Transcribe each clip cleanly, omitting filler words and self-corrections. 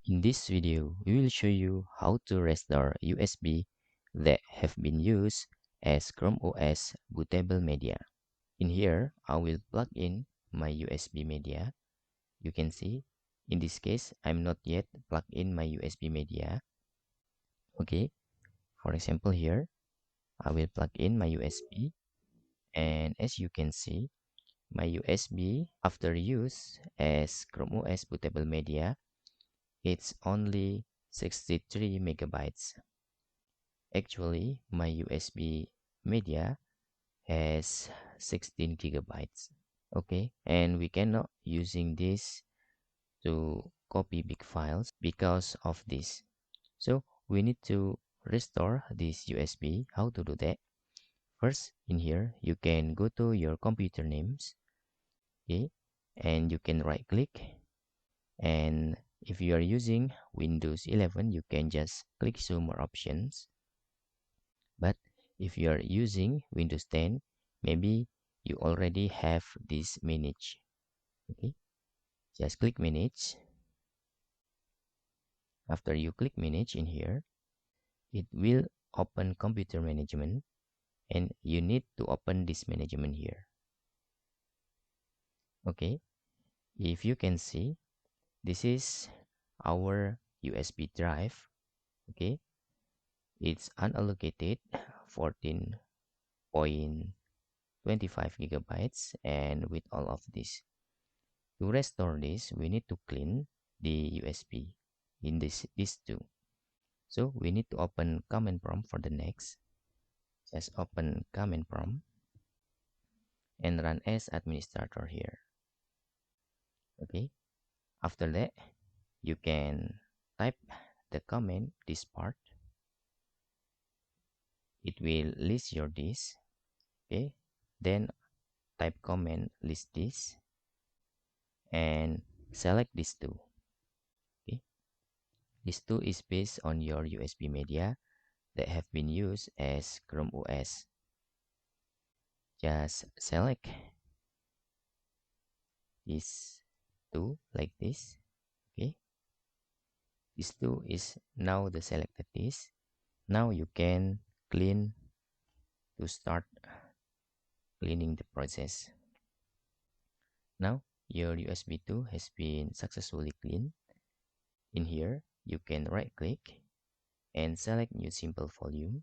In this video, we will show you how to restore USB that have been used as ChromeOS bootable media. In here, I will plug in my USB media. You can see, in this case, I'm not yet plugged in my USB media. Okay, for example here, I will plug in my USB, and as you can see, my USB after use as ChromeOS bootable media, it's only 63 megabytes. Actually, my USB media has 16 gigabytes. Okay, and we cannot using this to copy big files because of this. So we need to restore this USB. How to do that? First, in here, you can go to your computer names, okay, and you can right click, and if you are using Windows 11, you can just click show more options. But if you are using Windows 10, maybe you already have this manage. Okay, just click manage. After you click manage in here, it will open computer management, and you need to open this management here. Okay, if you can see, this is our USB drive. Okay, it's unallocated 14.25 gigabytes, and with all of this, to restore this, we need to clean the USB in these two. So we need to open command prompt for the next. Just open command prompt and run as administrator here. Okay, after that, you can type the command this part. It will list your disk. Okay, then type command list this and select these two. Okay, this two is based on your USB media that have been used as ChromeOS. Just select these two like this. Okay, this two is now the selected disk. Now you can clean to start cleaning the process. Now your USB 2 has been successfully cleaned. In here, you can right click and select new simple volume.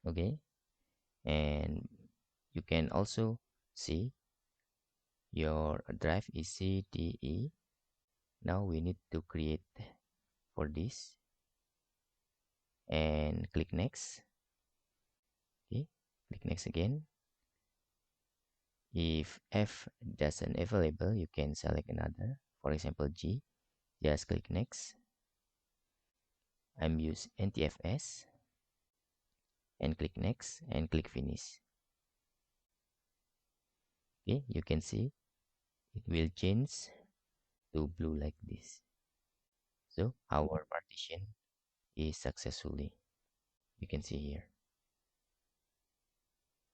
Okay, and you can also see your drive is CDE. Now we need to create for this and click next. Okay, click next again. If F doesn't available, you can select another, for example G. Just click next. I'm use NTFS and click next and click finish. Okay, you can see it will change to blue like this. So our partition is successfully, you can see here.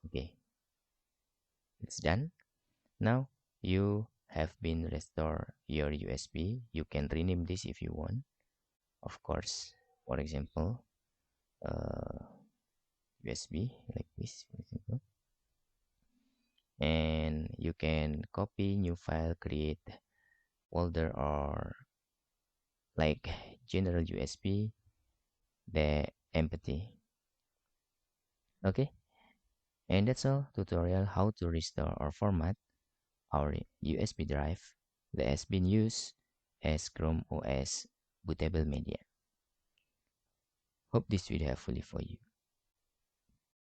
Okay, it's done. Now you have been restore your USB. You can rename this if you want, of course. For example, USB like this, for example, and you can copy new file, create folder, or like general USB, the empty. Okay, and that's all tutorial how to restore or format our USB drive that has been used as ChromeOS bootable media. Hope this video helpful for you.